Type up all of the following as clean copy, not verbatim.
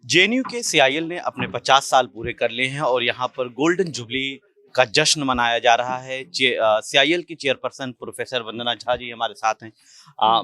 JNU के CIL ने अपने 50 साल पूरे कर लिए हैं और यहाँ पर गोल्डन जुबली का जश्न मनाया जा रहा है। सीआईएल की चेयरपर्सन प्रोफेसर वंदना झा जी हमारे साथ हैं।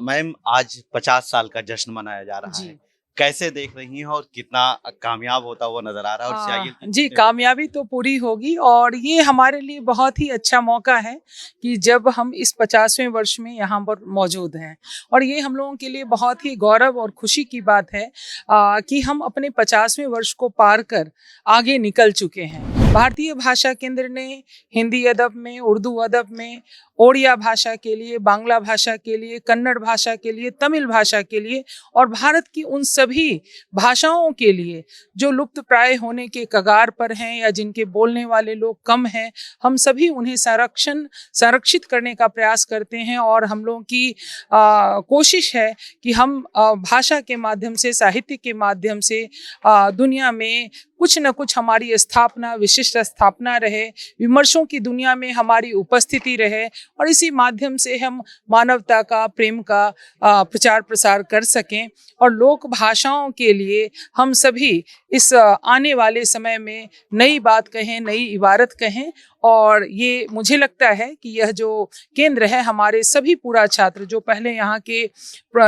मैम, आज 50 साल का जश्न मनाया जा रहा है। जी। कैसे देख रही हैं और कितना कामयाब होता हुआ नजर आ रहा है और सीआईएल की जी, कितने लोग। कामयाबी तो पूरी होगी और ये हमारे लिए बहुत ही अच्छा मौका है कि जब हम इस 50वें वर्ष में यहाँ पर मौजूद हैं और ये हम लोगों के लिए बहुत ही गौरव और खुशी की बात है कि हम अपने 50वें वर्ष को पार कर आगे निकल चुके हैं। भारतीय भाषा केंद्र ने हिंदी अदब में, उर्दू अदब में, ओडिया भाषा के लिए, बांग्ला भाषा के लिए, कन्नड़ भाषा के लिए, तमिल भाषा के लिए और भारत की उन सभी भाषाओं के लिए जो लुप्त प्राय होने के कगार पर हैं या जिनके बोलने वाले लोग कम हैं, हम सभी उन्हें संरक्षित करने का प्रयास करते हैं और हम लोगों की कोशिश है कि हम भाषा के माध्यम से, साहित्य के माध्यम से दुनिया में कुछ न कुछ हमारी स्थापना, विशिष्ट स्थापना रहे, विमर्शों की दुनिया में हमारी उपस्थिति रहे और इसी माध्यम से हम मानवता का, प्रेम का प्रचार प्रसार कर सकें और लोक भाषाओं के लिए हम सभी इस आने वाले समय में नई बात कहें, नई इबारत कहें। और ये मुझे लगता है कि यह जो केंद्र है, हमारे सभी पूरा छात्र जो पहले यहाँ के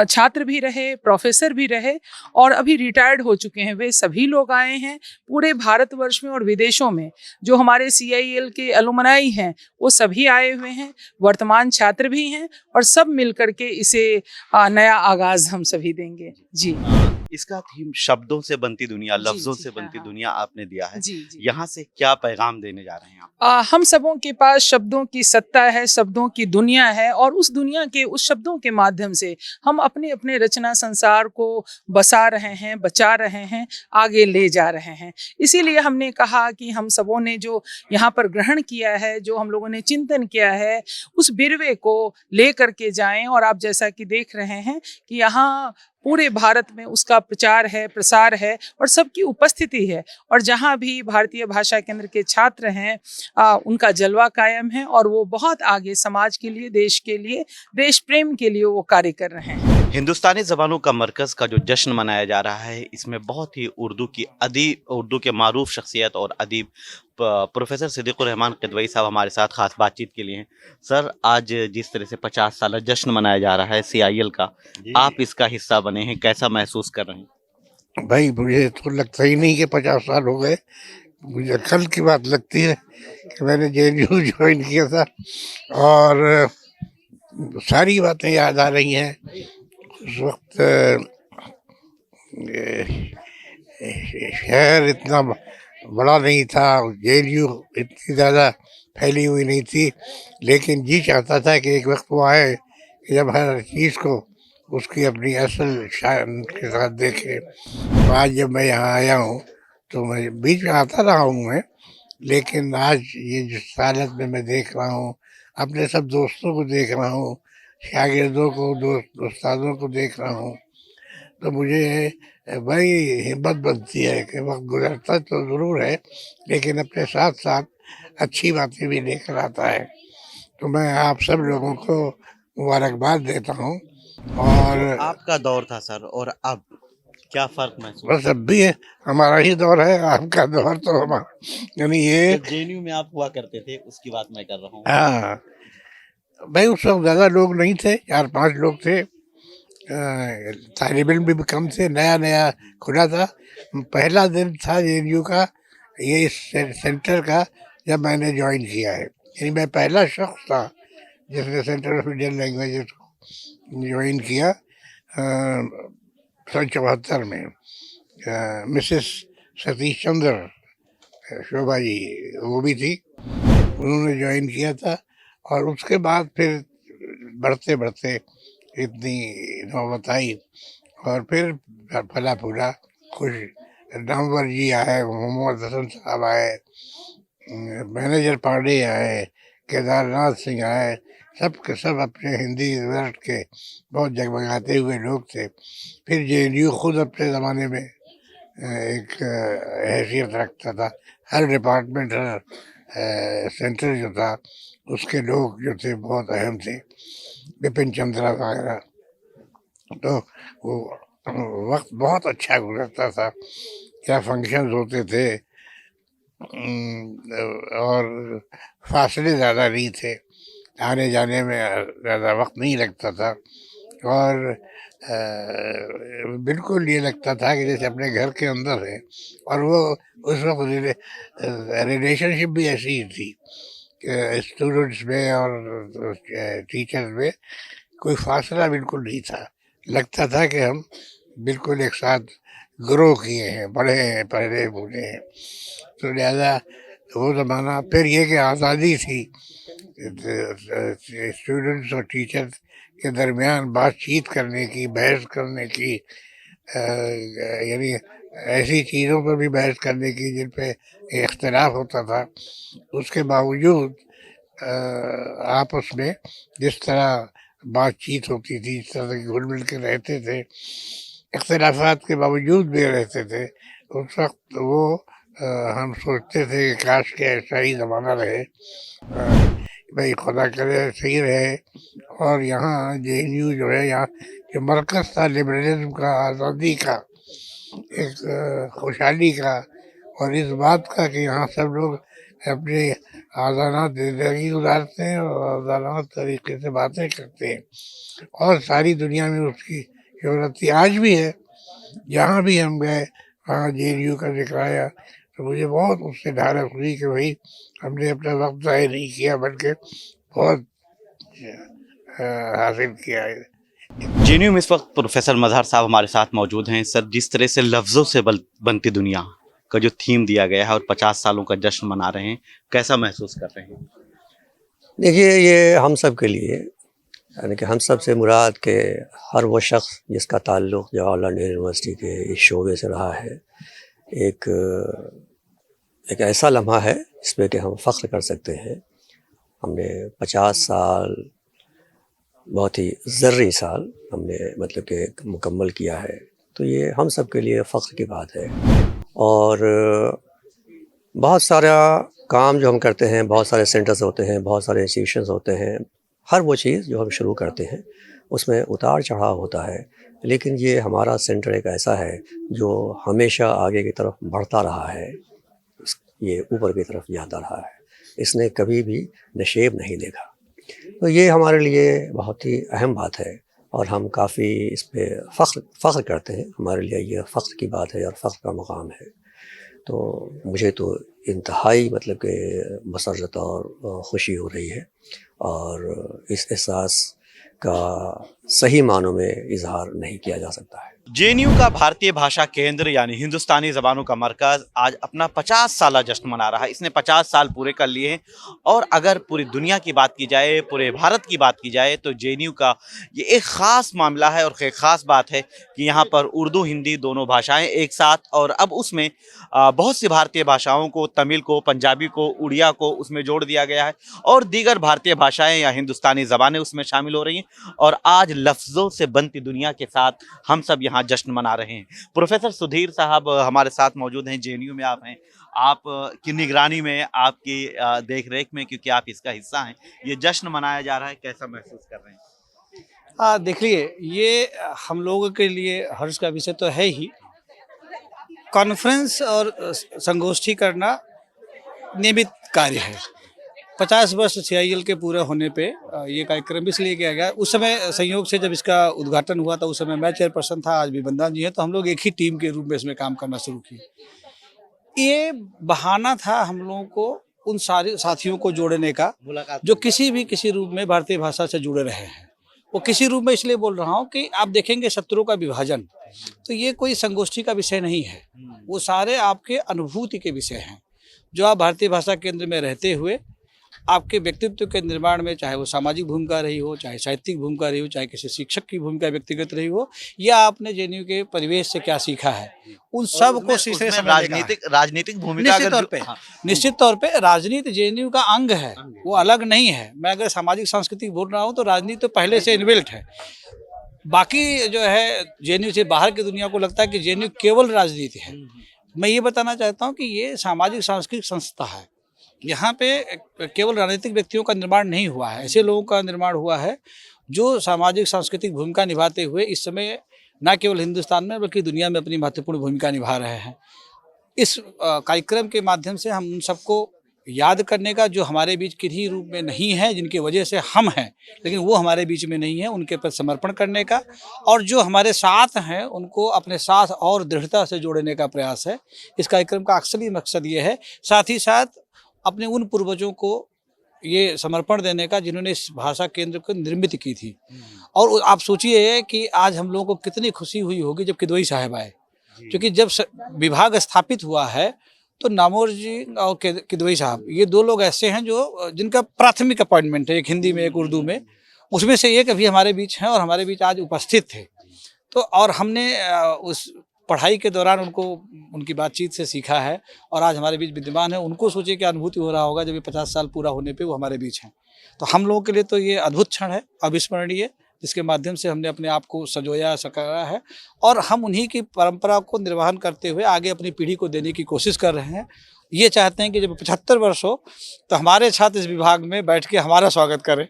छात्र भी रहे, प्रोफेसर भी रहे और अभी रिटायर्ड हो चुके हैं, वे सभी लोग आए हैं पूरे भारतवर्ष में और विदेशों में। जो हमारे सीआईएल के अलुमनाई हैं वो सभी आए हुए हैं, वर्तमान छात्र भी हैं और सब मिलकर के इसे नया आगाज हम सभी देंगे। जी इसका थीम शब्दों से बनती दुनिया, जी लफ्जों जी, से हाँ बनती हाँ, दुनिया आपने दिया है। जी जी। यहाँ से क्या पैगाम देने जा रहे हैं आप? हम सबों के पास शब्दों की सत्ता है, शब्दों की दुनिया है और उस दुनिया के, उस शब्दों के माध्यम से हम अपने अपने रचना संसार को बसा रहे हैं, बचा रहे हैं, आगे ले जा रहे हैं। इसीलिए हमने कहा कि हम सबों ने जो यहाँ पर ग्रहण किया है, जो हम लोगों ने चिंतन किया है, उस बिरवे को ले करके जाएं। और आप जैसा कि देख रहे हैं कि यहाँ पूरे भारत में उसका प्रचार है, प्रसार है और सबकी उपस्थिति है और जहाँ भी भारतीय भाषा केंद्र के छात्र हैं उनका जलवा कायम है और वो बहुत आगे समाज के लिए, देश के लिए, देश प्रेम के लिए वो कार्य कर रहे हैं। हिंदुस्तानी ज़बानों का मरकज़ का जो जश्न मनाया जा रहा है, इसमें बहुत ही उर्दू के मारूफ शख्सियत और अदीब प्रोफेसर सिद्दीकुर रहमान किदवई साहब हमारे साथ खास बातचीत के लिए हैं। सर, आज जिस तरह से 50 साला जश्न मनाया जा रहा है सीआईएल का, आप इसका हिस्सा बने हैं, कैसा महसूस कर रहे हैं? भाई मुझे तो लगता ही नहीं कि 50 साल हो गए। मुझे कल की बात लगती है कि मैंने जेएनयू ज्वाइन किया था और सारी बातें याद आ रही हैं। उस वक्त शहर इतना बड़ा नहीं था, जेएनयू इतनी ज़्यादा फैली हुई नहीं थी, लेकिन जी चाहता था कि एक वक्त वो आए कि जब हर चीज़ को उसकी अपनी असल शान के साथ देखे। तो आज जब मैं यहाँ आया हूँ तो मैं बीच में आता रहा हूँ मैं, लेकिन आज ये जिस हालत में मैं देख रहा हूँ, अपने सब दोस्तों को देख रहा हूँ, शागिर्दों को, उस्तादों को देख रहा हूँ, तो मुझे बड़ी हिम्मत बनती है कि वक्त गुजरता तो ज़रूर है, लेकिन अपने साथ साथ अच्छी बातें भी लेकर आता है। तो मैं आप सब लोगों को मुबारकबाद देता हूँ और जो आपका दौर था सर और अब क्या फ़र्क महसूस? बस अब भी है, हमारा ही दौर है, आपका दौर तो हमारा यानी ये। जब जेएनयू में आप हुआ करते थे उसकी बात मैं कर रहा हूँ। हाँ भाई, उस वक्त ज़्यादा लोग नहीं थे, 4-5 लोग थे, तालिब इल्म भी कम थे, नया नया खुला था। पहला दिन था जेएनयू का, ये इस सेंटर का, जब मैंने ज्वाइन किया है, यानी मैं पहला शख्स था जिसने सेंटर ऑफ इंडियन लैंग्वेजेस को ज्वाइन किया 1974 में। मिसेस सतीश चंद्र शोभा जी वो भी थी, उन्होंने ज्वाइन किया था और उसके बाद फिर बढ़ते बढ़ते इतनी नौबत आई और फिर फला फूला कुछ नामवर जी आए, मोहम्मद हसन साहब आए, मैनेजर पांडे आए, केदारनाथ सिंह आए, सब के सब अपने हिंदी वर्ड के बहुत जगमगाते हुए लोग थे। फिर जेएनयू खुद अपने ज़माने में एक हैसियत रखता था, हर डिपार्टमेंट, हर सेंटर जो था उसके लोग जो थे बहुत अहम थे, बिपिन चंद्रा वगैरह। तो वो वक्त बहुत अच्छा गुजरता था, क्या फंक्शंस होते थे। और फासले ज़्यादा नहीं थे, आने जाने में ज़्यादा वक्त नहीं लगता था। और बिल्कुल ये लगता था कि जैसे अपने घर के अंदर है। और वो उस वक्त रिलेशनशिप भी ऐसी ही थी कि स्टूडेंट्स में और टीचर्स में कोई फासला बिल्कुल नहीं था। लगता था कि हम बिल्कुल एक साथ ग्रो किए हैं, बड़े हैं, पढ़े बूढ़े हैं। तो लिहाजा वो ज़माना, फिर ये कि आज़ादी थी स्टूडेंट्स और टीचर्स के दरमियान बातचीत करने की, बहस करने की, यानी ऐसी चीज़ों पर भी बहस करने की जिन पे इख्तलाफ होता था। उसके बावजूद आपस में जिस तरह बातचीत होती थी, जिस तरह से घुल मिल के रहते थे, इख्तलाफात के बावजूद भी रहते थे, उस वक्त वो हम सोचते थे कि काश के ऐसा ही ज़माना रहे। भाई खुदा करे सही रहे। और यहाँ JNU जो है, यहाँ जो मरकज़ था लिबरलिज्म का, आज़ादी का, एक खुशहाली का, और इस बात का कि यहाँ सब लोग अपनी आज़ाना ज़िंदगी गुजारते हैं और आज़ाना तरीके से बातें करते हैं, और सारी दुनिया में उसकी शोहरत थी, आज भी है। जहाँ भी हम गए वहाँ JNU का जिक्र आया तो मुझे बहुत उससे ढारस हुई कि भाई हमने अपना वक्त ज़ाया नहीं किया, बल्कि बहुत हासिल किया है। जेएनयू में इस वक्त प्रोफेसर मजहर साहब हमारे साथ मौजूद हैं। सर, जिस तरह से लफ्ज़ों से बनती दुनिया का जो थीम दिया गया है और 50 सालों का जश्न मना रहे हैं, कैसा महसूस कर रहे हैं? देखिए, ये हम सब के लिए, यानी कि हम सब से मुराद के हर वो शख्स जिसका ताल्लुक़ जवाहरलाल नेहरू यूनिवर्सिटी के इस शोबे से रहा है, एक ऐसा लम्हा है जिसमें कि हम फ़ख्र कर सकते हैं। हमने 50 साल, बहुत ही ज़रूरी साल हमने मतलब कि मुकम्मल किया है, तो ये हम सब के लिए फ़ख्र की बात है। और बहुत सारा काम जो हम करते हैं, बहुत सारे सेंटर्स होते हैं, बहुत सारे इंस्टीट्यूशंस होते हैं, हर वो चीज़ जो हम शुरू करते हैं उसमें उतार चढ़ाव होता है, लेकिन ये हमारा सेंटर एक ऐसा है जो हमेशा आगे की तरफ बढ़ता रहा है, ये ऊपर की तरफ जाता रहा है, इसने कभी भी नशेब नहीं देखा। तो ये हमारे लिए बहुत ही अहम बात है और हम काफ़ी इस पे फ़ख्र करते हैं। हमारे लिए ये फ़ख्र की बात है और फ़ख्र का मुकाम है। तो मुझे तो इंतहाई मतलब कि मसरत और ख़ुशी हो रही है, और इस एहसास का सही मानों में इज़हार नहीं किया जा सकता है। जेएनयू का भारतीय भाषा केंद्र यानी हिंदुस्तानी ज़बानों का मरकज़ आज अपना 50 साला जश्न मना रहा है। इसने 50 साल पूरे कर लिए हैं, और अगर पूरी दुनिया की बात की जाए, पूरे भारत की बात की जाए, तो जेएनयू का ये एक ख़ास मामला है और एक ख़ास बात है कि यहाँ पर उर्दू हिंदी दोनों भाषाएं एक साथ, और अब उसमें बहुत सी भारतीय भाषाओं को, तमिल को, पंजाबी को, उड़िया को उसमें जोड़ दिया गया है, और दीगर भारतीय भाषाएँ या हिंदुस्तानी ज़बानें उसमें शामिल हो रही हैं। और आज लफ्ज़ों से बनती दुनिया के साथ हम सब यहाँ जश्न मना रहे हैं। प्रोफेसर सुधीर साहब हमारे साथ मौजूद हैं। जेएनयू में आप हैं, आप की निगरानी में, आपकी देख रेख में, क्योंकि आप इसका हिस्सा हैं, ये जश्न मनाया जा रहा है, कैसा महसूस कर रहे हैं? देखिए, ये हम लोगों के लिए हर्ष का विषय तो है ही। कॉन्फ्रेंस और संगोष्ठी करना नियमित कार्य है। 50 वर्ष CIL के पूरे होने पे ये कार्यक्रम इसलिए किया गया। उस समय संयोग से जब इसका उद्घाटन हुआ था, उस समय मैं चेयरपर्सन था, आज भी बंदा जी है, तो हम लोग एक ही टीम के रूप में इसमें काम करना शुरू किए। ये बहाना था हम लोगों को उन सारे साथियों को जोड़ने का जो किसी रूप में भारतीय भाषा से जुड़े रहे हैं। वो किसी रूप में इसलिए बोल रहा हूँ कि आप देखेंगे शत्रुओं का विभाजन, तो ये कोई संगोष्ठी का विषय नहीं है, वो सारे आपके अनुभूति के विषय हैं, जो आप भारतीय भाषा केंद्र में रहते हुए आपके व्यक्तित्व के निर्माण में, चाहे वो सामाजिक भूमिका रही हो, चाहे साहित्यिक भूमिका रही हो, चाहे किसी शिक्षक की भूमिका व्यक्तिगत रही हो, या आपने जेएनयू के परिवेश से क्या सीखा है, उन सब को सीधे राजनीतिक भूमिका निश्चित तौर पे राजनीति जेएनयू का अंग है, वो अलग नहीं है। मैं अगर सामाजिक सांस्कृतिक बोल रहा हूँ तो राजनीति तो पहले से इनबिल्ट है। बाकी जो है जेएनयू से बाहर की दुनिया को लगता है कि जेएनयू केवल राजनीति है। मैं ये बताना चाहता हूँ कि ये सामाजिक सांस्कृतिक संस्था है। यहाँ पे केवल राजनीतिक व्यक्तियों का निर्माण नहीं हुआ है, ऐसे लोगों का निर्माण हुआ है जो सामाजिक सांस्कृतिक भूमिका निभाते हुए इस समय न केवल हिंदुस्तान में बल्कि दुनिया में अपनी महत्वपूर्ण भूमिका निभा रहे हैं। इस कार्यक्रम के माध्यम से हम उन सबको याद करने का, जो हमारे बीच किन्हीं रूप में नहीं है, जिनकी वजह से हम हैं लेकिन वो हमारे बीच में नहीं है, उनके प्रति समर्पण करने का, और जो हमारे साथ हैं उनको अपने साथ और दृढ़ता से जोड़ने का प्रयास है। इस कार्यक्रम का असली मकसद ये है, साथ ही साथ अपने उन पूर्वजों को ये समर्पण देने का जिन्होंने इस भाषा केंद्र को निर्मित की थी। और आप सोचिए कि आज हम लोगों को कितनी खुशी हुई होगी जब किदवई साहब आए, क्योंकि जब विभाग स्थापित हुआ है तो नामोर जी और किदवई साहब, ये दो लोग ऐसे हैं जो जिनका प्राथमिक अपॉइंटमेंट है, एक हिंदी में एक उर्दू में, उसमें से एक अभी हमारे बीच हैं और हमारे बीच आज उपस्थित थे। तो और हमने उस पढ़ाई के दौरान उनको, उनकी बातचीत से सीखा है और आज हमारे बीच विद्यमान है। उनको सोचिए क्या अनुभूति हो रहा होगा जब ये 50 साल पूरा होने पे वो हमारे बीच हैं। तो हम लोगों के लिए तो ये अद्भुत क्षण है, अविस्मरणीय, जिसके माध्यम से हमने अपने आप को संजोया, सकारा है और हम उन्हीं की परंपरा को निर्वहन करते हुए आगे अपनी पीढ़ी को देने की कोशिश कर रहे हैं। ये चाहते हैं कि जब 75 वर्ष हो तो हमारे छात्र इस विभाग में बैठ के हमारा स्वागत करें।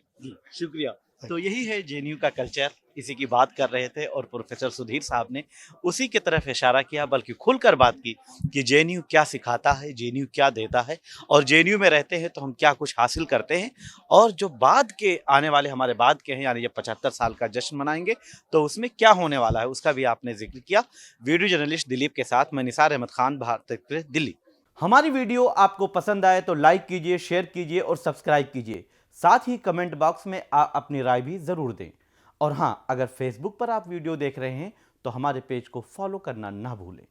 शुक्रिया। तो यही है जेएनयू का कल्चर, इसी की बात कर रहे थे और प्रोफेसर सुधीर साहब ने उसी की तरफ इशारा किया, बल्कि खुलकर बात की कि जेएनयू क्या सिखाता है, जेएनयू क्या देता है और जेएनयू में रहते हैं तो हम क्या कुछ हासिल करते हैं, और जो बाद के आने वाले हमारे बाद के हैं, यानी जब 75 साल का जश्न मनाएंगे तो उसमें क्या होने वाला है उसका भी आपने जिक्र किया। वीडियो जर्नलिस्ट दिलीप के साथ मैं निसार अहमद खान, भारत एक्सप्रेस, दिल्ली। हमारी वीडियो आपको पसंद आए तो लाइक कीजिए, शेयर कीजिए और सब्सक्राइब कीजिए। साथ ही कमेंट बॉक्स में आप अपनी राय भी ज़रूर दें। और हाँ, अगर फेसबुक पर आप वीडियो देख रहे हैं तो हमारे पेज को फॉलो करना ना भूलें।